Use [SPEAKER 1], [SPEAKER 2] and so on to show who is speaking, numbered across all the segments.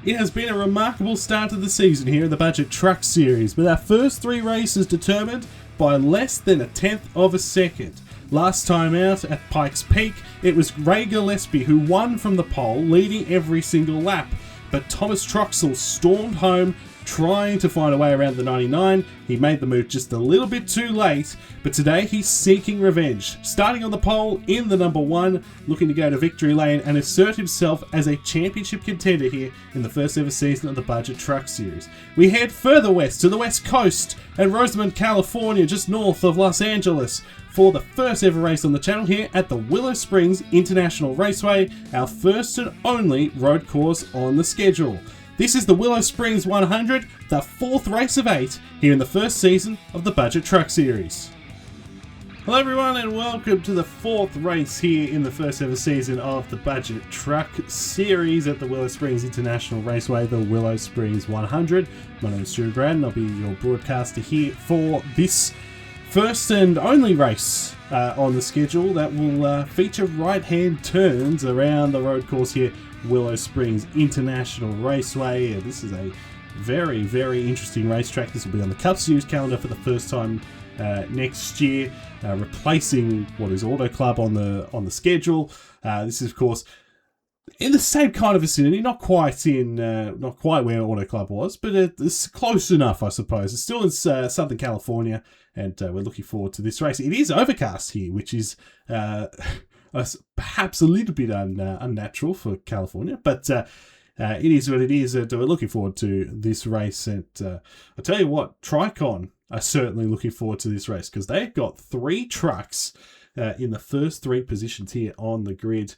[SPEAKER 1] It has been a remarkable start to the season here in the Budget Truck Series, with our first 3 races determined by less than 1/10 of a second. Last time out at Pikes Peak, it was Ray Gillespie who won from the pole, leading every single lap. But Thomas Troxell stormed home, trying to find a way around the 99. He made the move just a little bit too late, but today he's seeking revenge. Starting on the pole in the number 1, looking to go to victory lane and assert himself as a championship contender here in the first ever season of the Budget Truck Series. We head further west to the west coast at Rosamond, California, just north of Los Angeles, for the first ever race on the channel here at the Willow Springs International Raceway, our first and only road course on the schedule. This is the Willow Springs 100, the 4th race of 8 here in the first season of the Budget Truck Series. Hello everyone and welcome to the 4th race here in the first ever season of the Budget Truck Series at the Willow Springs International Raceway, the Willow Springs 100. My name is Stuart Grad and I'll be your broadcaster here for this first and only race on the schedule that will feature right-hand turns around the road course here, Willow Springs International Raceway. This is a very, very interesting racetrack. This will be on the Cup Series calendar for the first time next year, replacing what is Auto Club on the schedule. This is, of course, in the same kind of vicinity, not quite where Auto Club was, but it's close enough, I suppose. It's still in Southern California, and we're looking forward to this race. It is overcast here, which is perhaps a little bit unnatural for California, but it is what it is. We're looking forward to this race, and I tell you what, Tricon are certainly looking forward to this race because they've got 3 trucks in the first 3 positions here on the grid.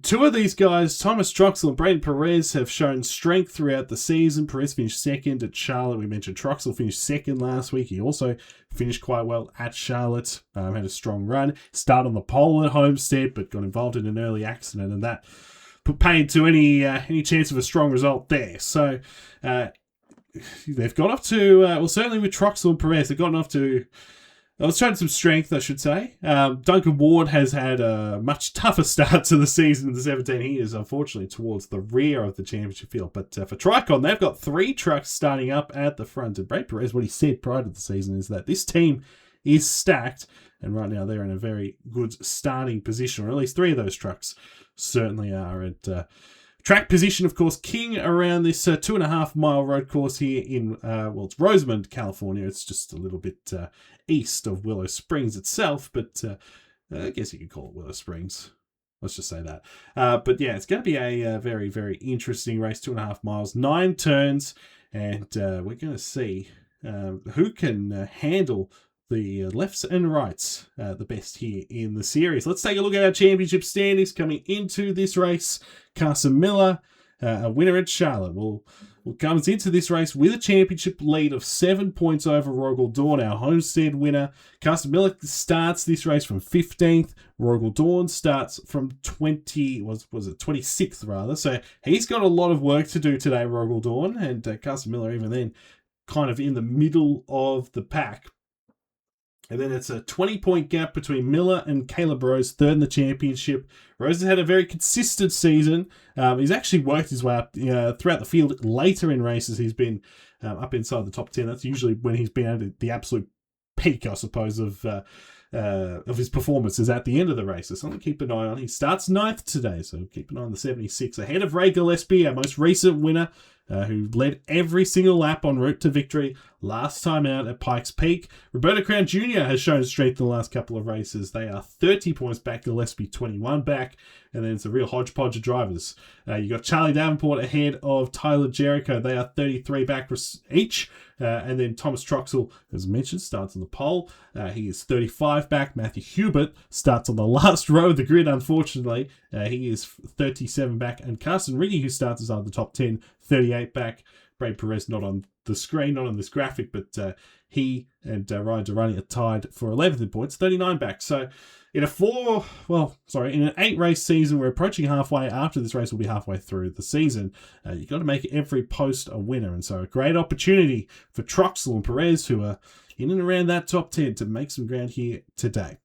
[SPEAKER 1] 2 of these guys, Thomas Troxell and Braden Perez, have shown strength throughout the season. Perez finished 2nd at Charlotte. We mentioned Troxell finished 2nd last week. He also finished quite well at Charlotte. Had a strong run. Started on the pole at Homestead, but got involved in an early accident, and that put paid to any chance of a strong result there. So they've got off to, certainly with Troxell and Perez, they've gotten off to... Let's show some strength, I should say. Duncan Ward has had a much tougher start to the season than the 17. He is, unfortunately, towards the rear of the championship field. But for Tricon, they've got 3 trucks starting up at the front. And Brad Perez, what he said prior to the season is that this team is stacked. And right now, they're in a very good starting position. Or at least 3 of those trucks certainly are at track position. Of course, king around this 2.5-mile road course here in, it's Rosamond, California. It's just a little bit east of Willow Springs itself, but I guess you could call it Willow Springs. Let's just say that. But yeah, it's going to be a very, very interesting race. 2.5 miles, 9 turns, and we're going to see who can handle the lefts and rights the best here in the series. Let's take a look at our championship standings coming into this race. Carson Miller, a winner at Charlotte, comes into this race with a championship lead of 7 points over Rogel Dawn, our Homestead winner. Carson Miller starts this race from 15th. Rogel Dawn starts from 26th rather. So he's got a lot of work to do today, Rogel Dawn, and Carson Miller even then kind of in the middle of the pack. And then it's a 20-point gap between Miller and Caleb Rose, 3rd in the championship. Rose has had a very consistent season. He's actually worked his way up throughout the field. Later in races, he's been up inside the top 10. That's usually when he's been at the absolute peak, I suppose, of his performances at the end of the races. Something to keep an eye on. He starts 9th today, so keep an eye on the 76. Ahead of Ray Gillespie, our most recent winner, who led every single lap en route to victory last time out at Pikes Peak. Roberto Crown Jr. has shown strength in the last couple of races. They are 30 points back, Gillespie 21 back, and then it's a real hodgepodge of drivers. You got Charlie Davenport ahead of Tyler Jericho. They are 33 back each. And then Thomas Troxell, as mentioned, starts on the pole. He is 35 back. Matthew Hubert starts on the last row of the grid, unfortunately. He is 37 back. And Carson Riddy, who starts as on the top 10, 38 back. Brad Perez not on the screen, not on this graphic, but he and Ryan Durrani are tied for 11th in points, 39 back. So in an 8-race season, we're approaching halfway. After this race, we'll be halfway through the season. You've got to make every post a winner. And so a great opportunity for Troxell and Perez, who are in and around that top 10, to make some ground here today.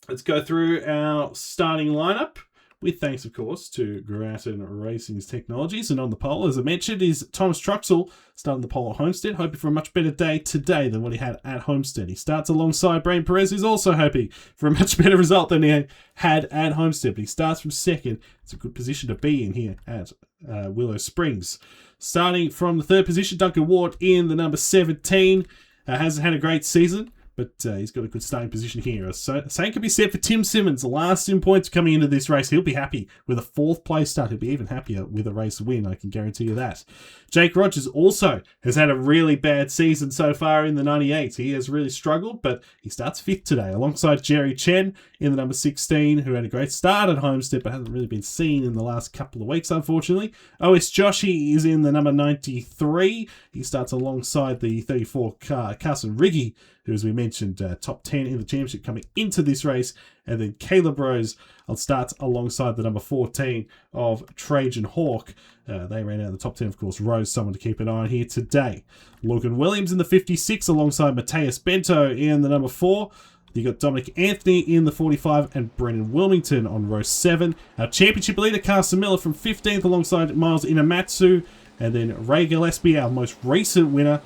[SPEAKER 1] Let's go through our starting lineup. With thanks, of course, to Grattan Racing's Technologies. And on the pole, as I mentioned, is Thomas Truxell, starting the pole at Homestead, hoping for a much better day today than what he had at Homestead. He starts alongside Brain Perez, who's also hoping for a much better result than he had at Homestead. But he starts from second. It's a good position to be in here at Willow Springs. Starting from the third position, Duncan Ward in the number 17. Hasn't had a great season, but he's got a good starting position here. So, same can be said for Tim Simmons, last in points coming into this race. He'll be happy with a fourth place start. He'll be even happier with a race win, I can guarantee you that. Jake Rogers also has had a really bad season so far in the 98. He has really struggled, but he starts fifth today, alongside Jerry Chen in the number 16, who had a great start at Homestead, but hasn't really been seen in the last couple of weeks, unfortunately. OS Joshi is in the number 93. He starts alongside the 34 Carson Riggy, who, as we mentioned, top 10 in the championship coming into this race. And then Caleb Rose starts alongside the number 14 of Trajan Hawk. They ran out of the top 10, of course. Rose, someone to keep an eye on here today. Logan Williams in the 56 alongside Mateus Bento in the number 4. You got Dominic Anthony in the 45 and Brennan Wilmington on row 7. Our championship leader, Carson Miller, from 15th alongside Miles Inamatsu. And then Ray Gillespie, our most recent winner,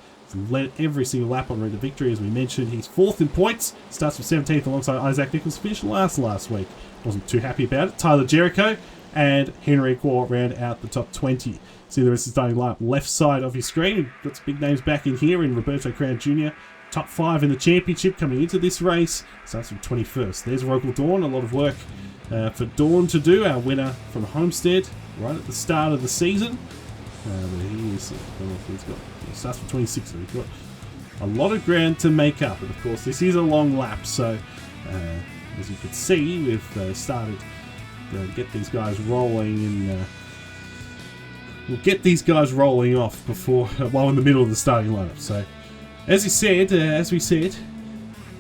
[SPEAKER 1] led every single lap on route to victory. As we mentioned, he's 4th in points. Starts from 17th alongside Isaac Nichols. Finished last week. Wasn't too happy about it. Tyler Jericho and Henry Quar round out the top 20. See the rest of the starting lineup left side of your screen. We've got some big names back in here in Roberto Crown Jr. Top 5 in the championship coming into this race. Starts from 21st. There's Rogal Dawn. A lot of work for Dawn to do. Our winner from Homestead right at the start of the season. But he is, he starts from 26, so we've got a lot of ground to make up. And of course, this is a long lap, so as you can see, we've started to get these guys rolling, and we'll get these guys rolling off before while in the middle of the starting lineup. So, as we said,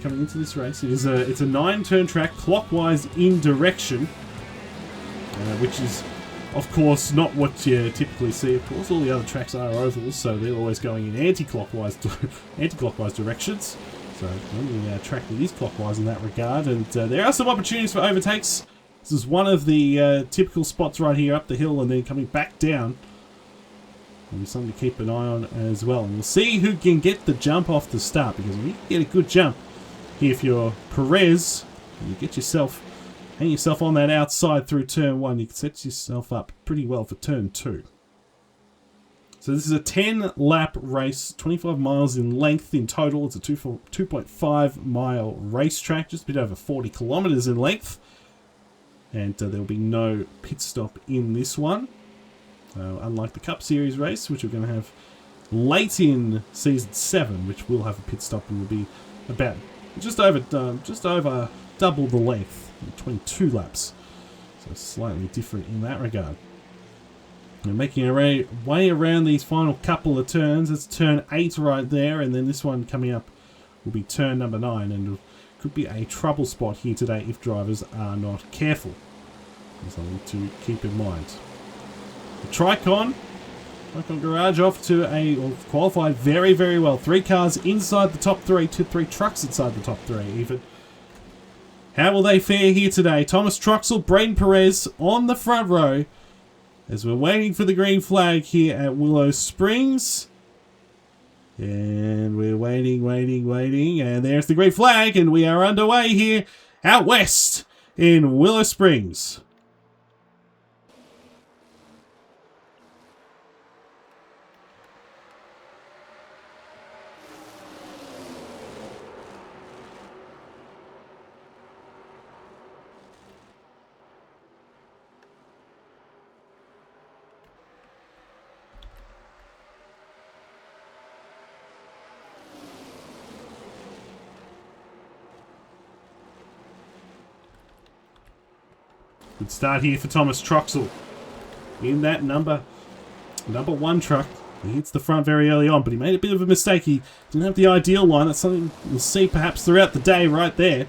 [SPEAKER 1] coming into this race, it's a 9-turn track, clockwise in direction, which is, of course, not what you typically see. Of course, all the other tracks are ovals, so they're always going in anti-clockwise directions. So only a track that is clockwise in that regard. And there are some opportunities for overtakes. This is one of the typical spots right here up the hill and then coming back down. There'll be something to keep an eye on as well. And we'll see who can get the jump off the start, because when you get a good jump here, if you're Perez, you get yourself hang yourself on that outside through turn 1. You can set yourself up pretty well for turn 2. So this is a 10-lap race, 25 miles in length in total. It's a 2.5-mile racetrack, just a bit over 40 kilometers in length. And there will be no pit stop in this one. Unlike the Cup Series race, which we're going to have late in Season 7, which will have a pit stop and will be about just over double the length. 22 laps, so slightly different in that regard. We're making our way around these final couple of turns. It's turn 8 right there, and then this one coming up will be turn number 9, and it could be a trouble spot here today if drivers are not careful. Something to keep in mind. The Tricon Garage off to qualified very, very well. 3 cars inside the top 3, 3 trucks inside the top 3 even. How will they fare here today? Thomas Truxell, Braden Perez on the front row as we're waiting for the green flag here at Willow Springs. And we're waiting, and there's the green flag, and we are underway here out west in Willow Springs. Good start here for Thomas Truxell in that number 1 truck. He hits the front very early on, but he made a bit of a mistake. He didn't have the ideal line. That's something we'll see perhaps throughout the day right there.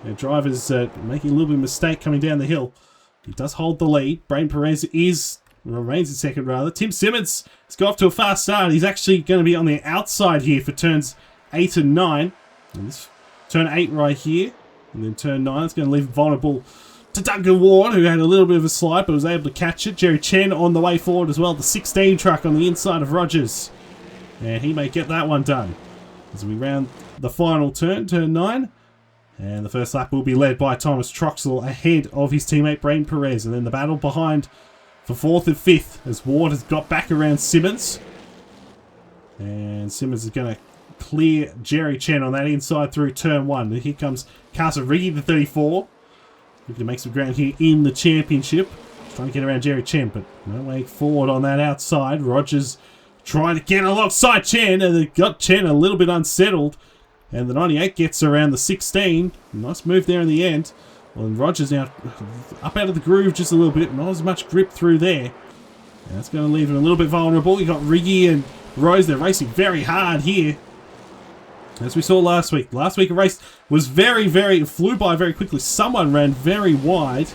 [SPEAKER 1] The driver's making a little bit of a mistake coming down the hill. He does hold the lead. Braden Perez remains in second rather. Tim Simmons has got off to a fast start. He's actually going to be on the outside here for turns 8 and 9. And this turn 8 right here. And then turn 9, it's going to leave vulnerable to Duncan Ward, who had a little bit of a slide but was able to catch it. Jerry Chen on the way forward as well. The 16 truck on the inside of Rogers. And he may get that one done. As we round the final turn, turn 9. And the first lap will be led by Thomas Troxell ahead of his teammate Braden Perez. And then the battle behind for 4th and 5th as Ward has got back around Simmons. And Simmons is going to clear Jerry Chen on that inside through turn 1. And here comes Carson Riggy, the 34. Looking to make some ground here in the championship. Trying to get around Jerry Chen, but no way forward on that outside. Rogers trying to get alongside Chen, and they got Chen a little bit unsettled. And the 98 gets around the 16. Nice move there in the end. Well, and Rogers now up out of the groove just a little bit. Not as much grip through there. And that's going to leave him a little bit vulnerable. You got Riggy and Rose. They're racing very hard here. As we saw last week. Last week a race was flew by very quickly. Someone ran very wide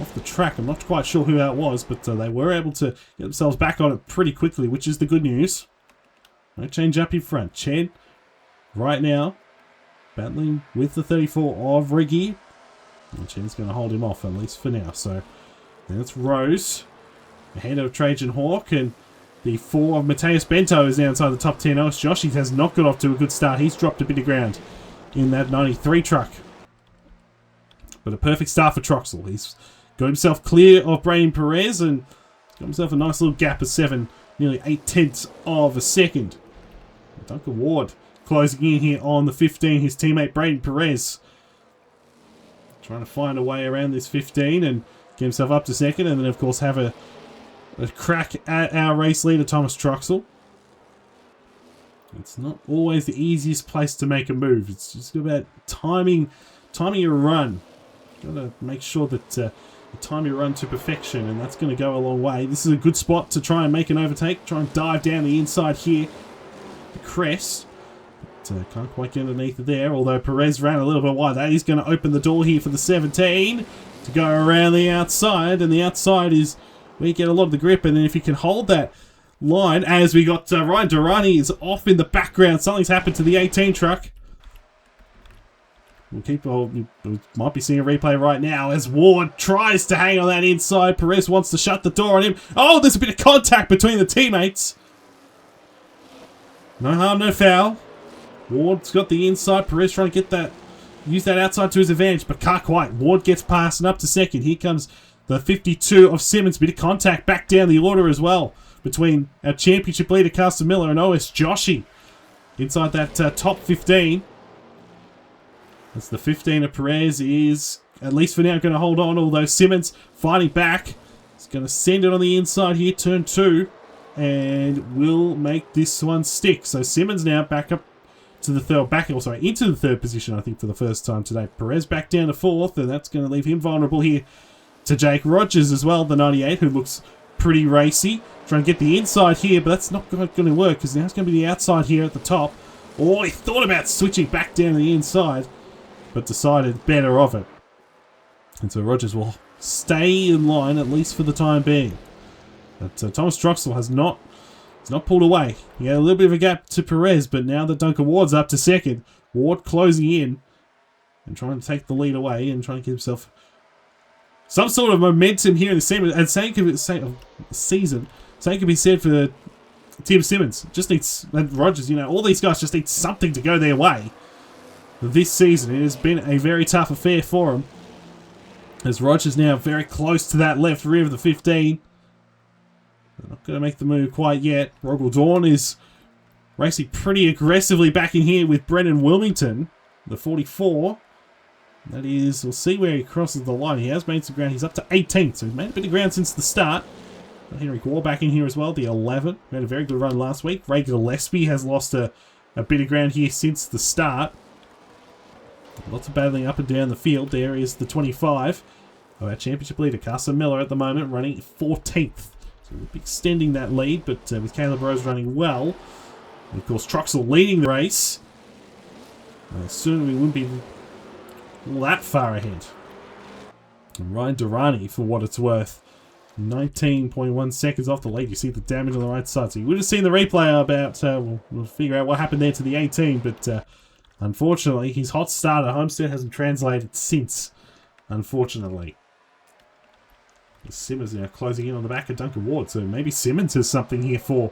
[SPEAKER 1] off the track. I'm not quite sure who that was, but they were able to get themselves back on it pretty quickly, which is the good news. No change up in front. Chen, right now, battling with the 34 of Riggy. And Chen's going to hold him off, at least for now. So, that's Rose, ahead of Trajan Hawk, and the 4 of Mateus Bento is now inside the top 10. Ellis Joshi has not got off to a good start. He's dropped a bit of ground in that 93 truck. But a perfect start for Troxell. He's got himself clear of Braden Perez and got himself a nice little gap of 7, nearly 8/10 of a second. Duncan Ward closing in here on the 15. His teammate Braden Perez trying to find a way around this 15 and get himself up to second. And then, of course, have a crack at our race leader, Thomas Troxell. It's not always the easiest place to make a move. It's just about timing your run. Got to make sure that you time your run to perfection, and that's going to go a long way. This is a good spot to try and make an overtake. Try and dive down the inside here. The crest. But can't quite get underneath it there, although Perez ran a little bit wide. That is going to open the door here for the 17 to go around the outside, and the outside is where you get a lot of the grip. And then if you can hold that line, as we got Ryan Durrani is off in the background. Something's happened to the 18 truck. We might be seeing a replay right now as Ward tries to hang on that inside. Perez wants to shut the door on him. Oh, there's a bit of contact between the teammates. No harm, no foul. Ward's got the inside. Perez trying to get use that outside to his advantage, but can't quite. Ward gets past and up to second. Here comes the 52 of Simmons. Bit of contact back down the order as well between our championship leader, Carson Miller, and OS Joshi inside that top 15. That's the 15 of Perez is, at least for now, going to hold on, although Simmons fighting back. He's going to send it on the inside here, turn 2, and will make this one stick. So Simmons now back up to the third, into the third position, I think, for the first time today. Perez back down to 4th, and that's going to leave him vulnerable here to Jake Rogers as well, the 98, who looks pretty racy. Trying to get the inside here, but that's not going to work, because now it's going to be the outside here at the top. Oh, he thought about switching back down to the inside, but decided better of it. And so Rogers will stay in line, at least for the time being. But Thomas Troxell has not pulled away. He had a little bit of a gap to Perez, but now that Duncan Ward's up to second, Ward closing in and trying to take the lead away and trying to get himself some sort of momentum here in the season. And same could be said for Tim Simmons. Just needs, and Rogers, all these guys just need something to go their way this season. It has been a very tough affair for him, as Rogers now very close to that left rear of the 15. They're not going to make the move quite yet. Rogel Dawn is racing pretty aggressively back in here with Brennan Wilmington, the 44. That is, we'll see where he crosses the line. He has made some ground. He's up to 18th, so he's made a bit of ground since the start. Henry Gore back in here as well, the 11. We had a very good run last week. Ray Gillespie has lost a bit of ground here since the start. Lots of battling up and down the field. There is the 25 of our championship leader, Carson Miller, at the moment, running 14th. So we'll be extending that lead, but with Caleb Rose running well, and of course Troxell leading the race, soon we wouldn't be all that far ahead. And Ryan Durrani, for what it's worth, 19.1 seconds off the lead. You see the damage on the right side. So you would have seen the replay about, we'll figure out what happened there to the 18, but Unfortunately, his hot start at Homestead hasn't translated since. Unfortunately. Simmons now closing in on the back of Duncan Ward. So maybe Simmons has something here for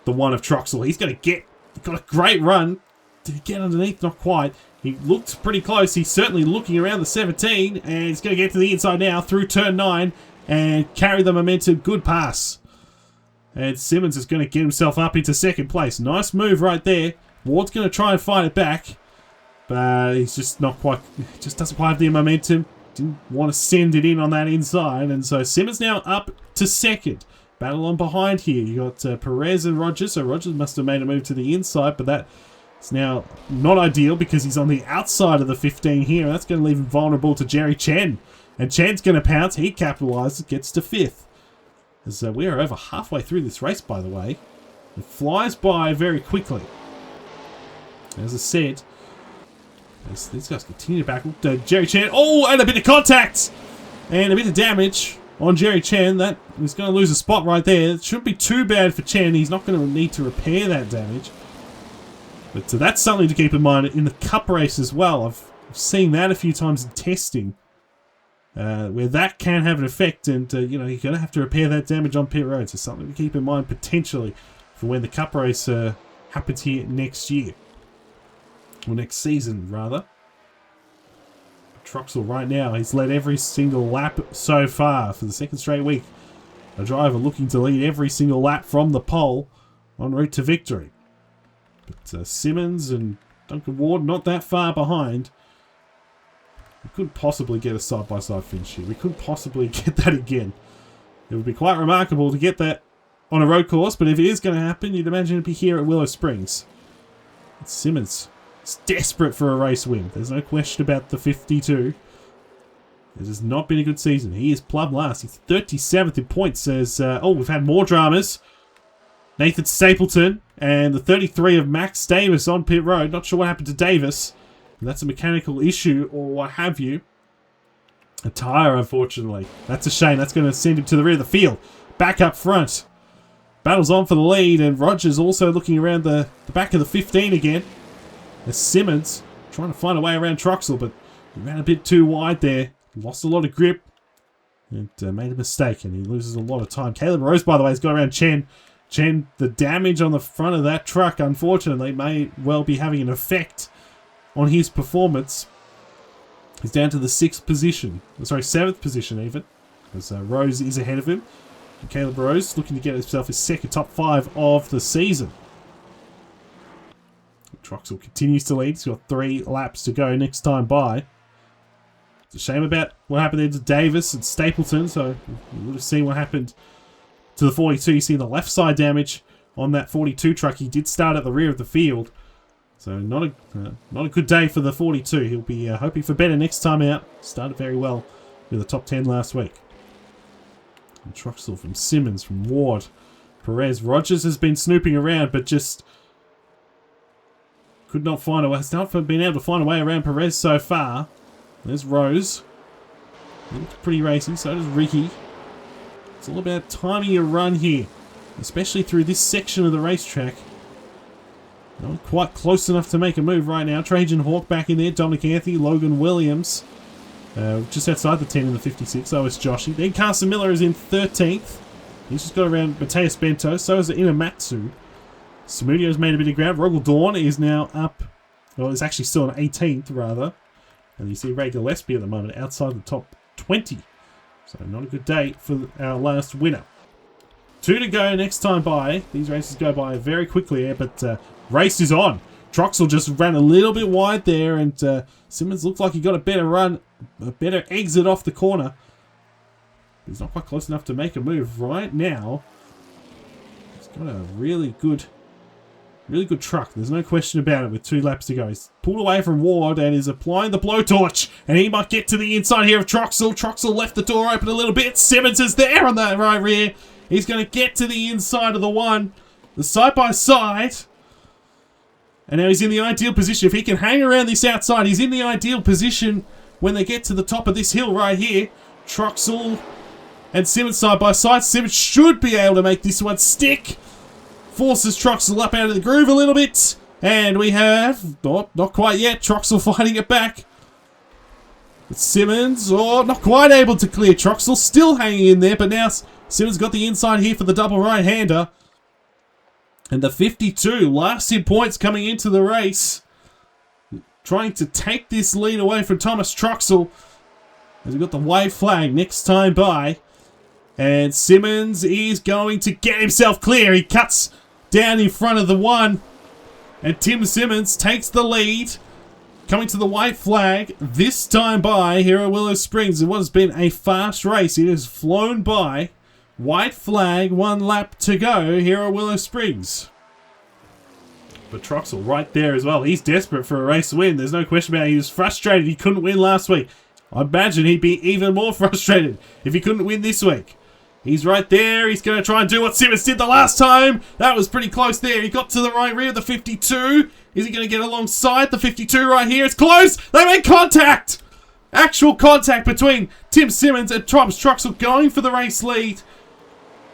[SPEAKER 1] the one of Troxel. He's got a great run. Did he get underneath? Not quite. He looked pretty close. He's certainly looking around the 17. And he's going to get to the inside now through turn 9. And carry the momentum. Good pass. And Simmons is going to get himself up into second place. Nice move right there. Ward's going to try and fight it back. But he's just not quite... Just doesn't quite have the momentum. Didn't want to send it in on that inside. And so Simmons now up to second. Battle on behind here. You got Perez and Rogers. So Rogers must have made a move to the inside. But that's now not ideal because he's on the outside of the 15 here. That's going to leave him vulnerable to Jerry Chen. And Chen's going to pounce. He capitalizes. Gets to 5th. As we are over halfway through this race, by the way. It flies by very quickly. As I said... These guys continue to battle. Jerry Chen. Oh, and a bit of contact! And a bit of damage on Jerry Chen. That he's going to lose a spot right there. It shouldn't be too bad for Chen. He's not going to need to repair that damage. But that's something to keep in mind in the cup race as well. I've seen that a few times in testing. Where that can have an effect. And, you know, you're going to have to repair that damage on pit road. So something to keep in mind potentially for when the cup race happens here next year. Or next season, rather. Troxel right now, he's led every single lap so far for the second straight week. A driver looking to lead every single lap from the pole en route to victory. But Simmons and Duncan Ward not that far behind. We couldn't possibly get a side-by-side finish here. We couldn't possibly get that again. It would be quite remarkable to get that on a road course, but if it is going to happen, you'd imagine it'd be here at Willow Springs. It's Simmons. He's desperate for a race win. There's no question about the 52. It has not been a good season. He is plumb last. He's 37th in points. Says, oh, we've had more dramas. Nathan Stapleton and the 33 of Max Davis on pit road. Not sure what happened to Davis. That's a mechanical issue or what have you. A tyre, unfortunately. That's a shame. That's going to send him to the rear of the field. Back up front. Battles on for the lead, and Rogers also looking around the back of the 15 again. As Simmons trying to find a way around Troxel, but he ran a bit too wide there. Lost a lot of grip and made a mistake, and he loses a lot of time. Caleb Rose, by the way, has got around Chen. Chen, the damage on the front of that truck, unfortunately, may well be having an effect on his performance. He's down to the 6th position. Sorry, 7th position even. Because Rose is ahead of him. And Caleb Rose looking to get himself his second top 5 of the season. Troxel continues to lead. He's got 3 laps to go next time by. It's a shame about what happened there to Davis and Stapleton. So you would have seen what happened to the 42. You see the left side damage on that 42 truck. He did start at the rear of the field. So not a good day for the 42. He'll be hoping for better next time out. Started very well with the top 10 last week. And Troxel from Simmons, from Ward, Perez. Rogers has been snooping around, but just could not find a way. Has not been able to find a way around Perez so far. There's Rose. He looks pretty racy. So does Ricky. It's all about timing your run here, especially through this section of the racetrack. Not quite close enough to make a move right now. Trajan Hawk back in there. Dominic Anthony, Logan Williams. Just outside the 10 in the 56. So is Joshy. Then Carson Miller is in 13th. He's just got around Mateus Bento. So is Inamatsu. Samudio's made a bit of ground. Rogel Dawn is now up. Well, it's actually still on 18th, rather. And you see Ray Gillespie at the moment outside the top 20. So not a good day for our last winner. 2 to go next time by. These races go by very quickly here, but race is on. Troxel just ran a little bit wide there, and Simmons looked like he got a better run, a better exit off the corner. He's not quite close enough to make a move right now. He's got a really good truck. There's no question about it with 2 laps to go. He's pulled away from Ward and is applying the blowtorch, and he might get to the inside here of Troxel. Troxel left the door open a little bit. Simmons is there on that right rear. He's going to get to the inside of the one. The side-by-side. And now he's in the ideal position. If he can hang around this outside, he's in the ideal position when they get to the top of this hill right here. Troxel and Simmons side-by-side. Simmons should be able to make this one stick. Forces Troxel up out of the groove a little bit. And we have, not quite yet, Troxel fighting it back. It's Simmons, not quite able to clear. Troxel still hanging in there, but now Simmons got the inside here for the double right-hander. And the 52, last in points coming into the race. Trying to take this lead away from Thomas Troxel. As we've got the white flag next time by. And Simmons is going to get himself clear. He cuts down in front of the one. And Tim Simmons takes the lead. Coming to the white flag. This time by here at Willow Springs. In what has been a fast race. It has flown by. White flag, 1 lap to go here at Willow Springs. But Troxel right there as well. He's desperate for a race win. There's no question about it. He was frustrated he couldn't win last week. I imagine he'd be even more frustrated if he couldn't win this week. He's right there. He's going to try and do what Simmons did the last time. That was pretty close there. He got to the right rear of the 52. Is he going to get alongside the 52 right here? It's close. They made contact. Actual contact between Tim Simmons and Thomas Troxel going for the race lead.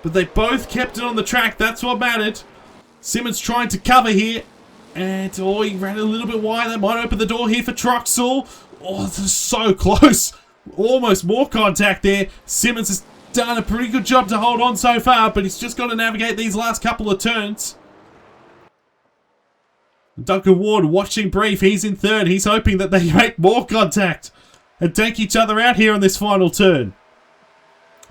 [SPEAKER 1] But they both kept it on the track. That's what mattered. Simmons trying to cover here. And, he ran a little bit wide. That might open the door here for Troxel. This is so close. Almost more contact there. Simmons has done a pretty good job to hold on so far, but he's just got to navigate these last couple of turns. Duncan Ward watching brief. He's in third. He's hoping that they make more contact and take each other out here on this final turn.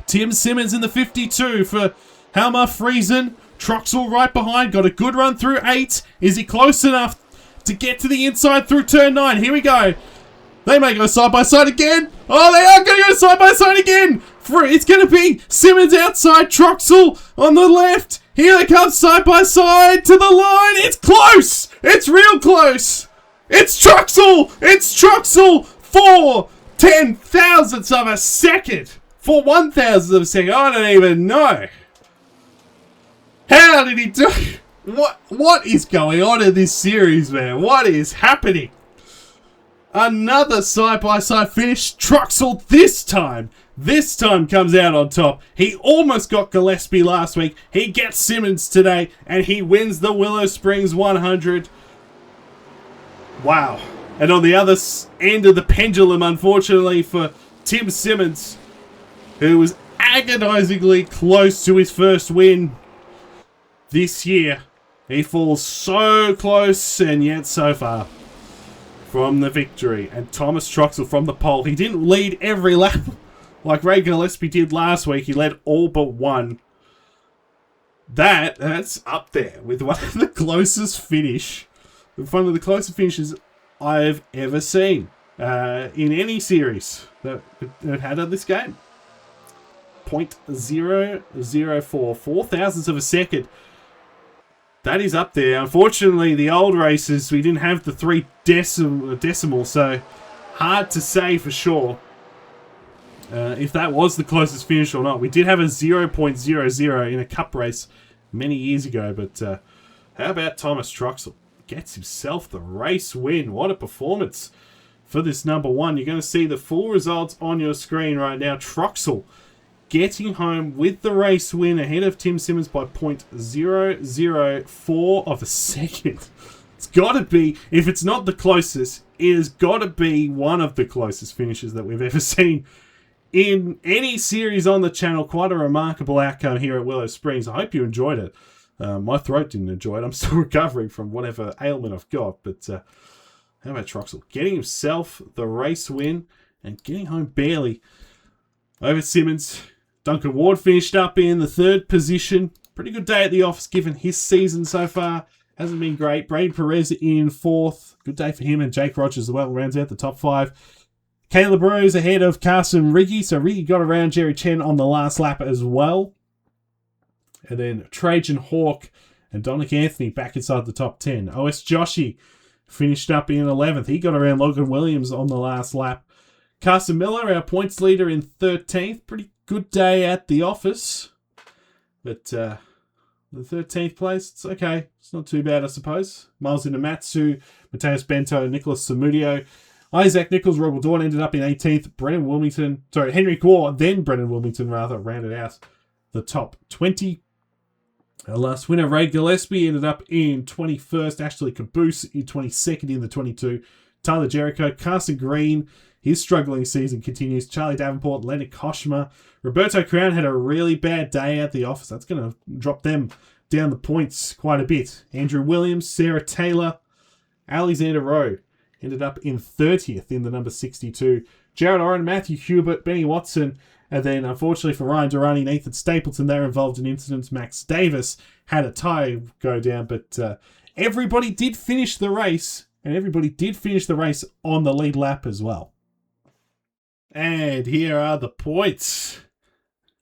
[SPEAKER 1] Tim Simmons in the 52 for Halmar Friesen. Troxel right behind. Got a good run through 8. Is he close enough to get to the inside through turn 9? Here we go. They may go side by side again. They are going to go side by side again. It's going to be Simmons outside, Troxel on the left. Here they come side by side to the line. It's close. It's real close. It's Troxel. It's Troxel for 10,000ths of a second. For 1,000th of a second. I don't even know. How did he do it? What is going on in this series, man? What is happening? Another side-by-side finish. Troxel this time comes out on top. He almost got Gillespie last week. He gets Simmons today, and he wins the Willow Springs 100. Wow. And on the other end of the pendulum, unfortunately, for Tim Simmons, who was agonizingly close to his first win this year. He falls so close and yet so far from the victory. And Thomas Troxel from the pole. He didn't lead every lap like Ray Gillespie did last week. He led all but one. That's up there with one of the closest finishes I've ever seen in any series that had on this game. 0.004, 4,000ths of a second. That is up there. Unfortunately, the old races, we didn't have the 3 decimal, so hard to say for sure if that was the closest finish or not. We did have a 0.00 in a cup race many years ago, but how about Thomas Troxel? Gets himself the race win. What a performance for this number 1. You're going to see the full results on your screen right now. Troxel getting home with the race win ahead of Tim Simmons by 0.004 of a second. It's got to be, if it's not the closest, it has got to be one of the closest finishes that we've ever seen in any series on the channel. Quite a remarkable outcome here at Willow Springs. I hope you enjoyed it. My throat didn't enjoy it. I'm still recovering from whatever ailment I've got. But how about Troxel getting himself the race win and getting home barely over Simmons. Duncan Ward finished up in the 3rd position. Pretty good day at the office given his season so far. Hasn't been great. Braden Perez in 4th. Good day for him, and Jake Rogers as well rounds out the top 5. Caleb Rose ahead of Carson Riggy. So Riggy got around Jerry Chen on the last lap as well. And then Trajan Hawk and Dominic Anthony back inside the top 10. OS Joshi finished up in 11th. He got around Logan Williams on the last lap. Carson Miller, our points leader, in 13th. Pretty good day at the office. But the 13th place, it's okay. It's not too bad, I suppose. Miles Inamatsu, Mateus Bento, Nicholas Samudio. Isaac Nichols, Robert Dawn ended up in 18th. Henry Gore, then Brennan Wilmington, rounded out the top 20. Our last winner, Ray Gillespie, ended up in 21st. Ashley Caboose in 22nd in the 22. Tyler Jericho, Carson Green, his struggling season continues. Charlie Davenport, Leonard Koshma. Roberto Crown had a really bad day at the office. That's going to drop them down the points quite a bit. Andrew Williams, Sarah Taylor, Alexander Rowe ended up in 30th in the number 62. Jared Oren, Matthew Hubert, Benny Watson, and then unfortunately for Ryan Durrani and Ethan Stapleton, they're involved in incidents. Max Davis had a tie go down, but everybody did finish the race, and everybody did finish the race on the lead lap as well. And here are the points.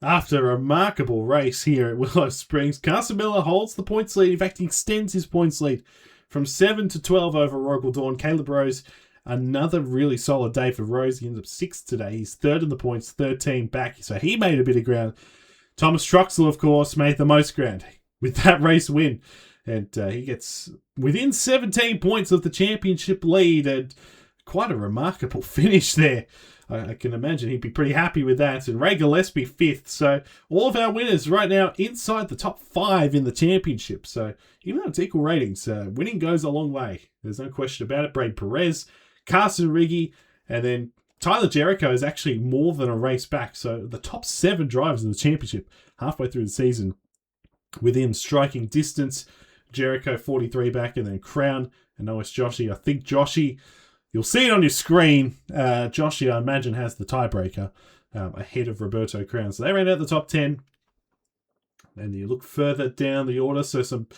[SPEAKER 1] After a remarkable race here at Willow Springs, Carson Miller holds the points lead. In fact, he extends his points lead from 7 to 12 over Rogal Dawn. Caleb Rose, another really solid day for Rose. He ends up 6th today. He's 3rd in the points, 13 back. So he made a bit of ground. Thomas Truxell, of course, made the most ground with that race win. And he gets within 17 points of the championship lead. And quite a remarkable finish there. I can imagine he'd be pretty happy with that. And Ray Gillespie 5th. So all of our winners right now inside the top 5 in the championship. So even though it's equal ratings, winning goes a long way. There's no question about it. Braid Perez, Carson Riggy, and then Tyler Jericho is actually more than a race back. So the top 7 drivers in the championship halfway through the season within striking distance. Jericho 43 back, and then Crown and Nois Joshi. I think Joshi, you'll see it on your screen. Joshi, I imagine, has the tiebreaker ahead of Roberto Crown. So they ran out the top 10. And you look further down the order. So some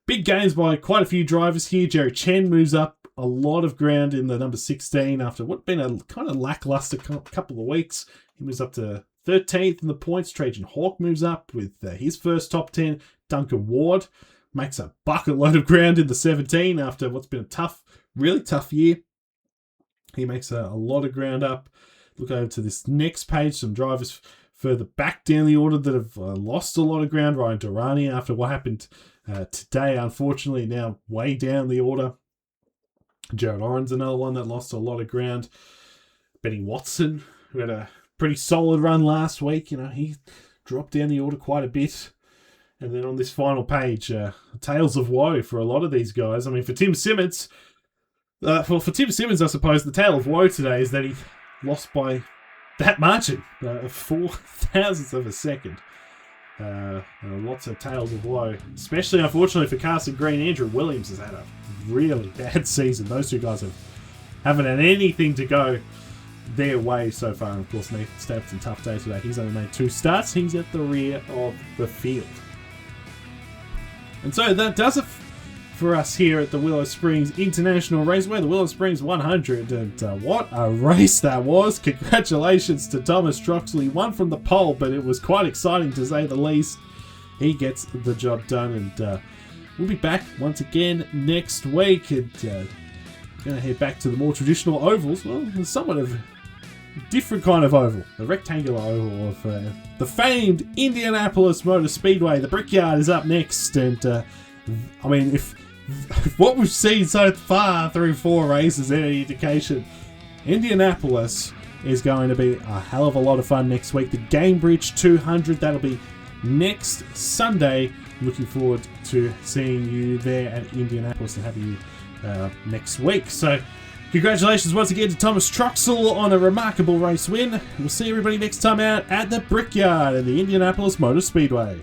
[SPEAKER 1] big gains by quite a few drivers here. Jerry Chen moves up a lot of ground in the number 16 after what's been a kind of lackluster couple of weeks. He moves up to 13th in the points. Trajan Hawk moves up with his first top 10. Duncan Ward makes a bucket load of ground in the 17 after what's been a tough, really tough year. He makes a lot of ground up. Look over to this next page. Some drivers further back down the order that have lost a lot of ground. Ryan Durrani, after what happened today, unfortunately, now way down the order. Jared Oren's another one that lost a lot of ground. Benny Watson, who had a pretty solid run last week. He dropped down the order quite a bit. And then on this final page, tales of woe for a lot of these guys. I mean, for Tim Simmons, I suppose the tale of woe today is that he lost by that margin, 4 thousandths of a second. Lots of tales of woe, especially unfortunately for Carson Green. Andrew Williams has had a really bad season. Those two guys haven't had anything to go their way so far. And of course, Nathan Stapleton, tough day today. He's only made 2 starts. He's at the rear of the field. And so that does it for us here at the Willow Springs International Raceway, the Willow Springs 100. And what a race that was. Congratulations to Thomas Truxell. He won from the pole, but it was quite exciting to say the least. He gets the job done, and we'll be back once again next week. And going to head back to the more traditional ovals. Well, somewhat of a different kind of oval. The rectangular oval of the famed Indianapolis Motor Speedway. The Brickyard is up next, and I mean, if what we've seen so far through 4 races is any indication, Indianapolis is going to be a hell of a lot of fun next week. The Gamebridge 200, that'll be next Sunday. Looking forward to seeing you there at Indianapolis and having you next week. So congratulations once again to Thomas Truxell on a remarkable race win. We'll see everybody next time out at the Brickyard and the Indianapolis Motor Speedway.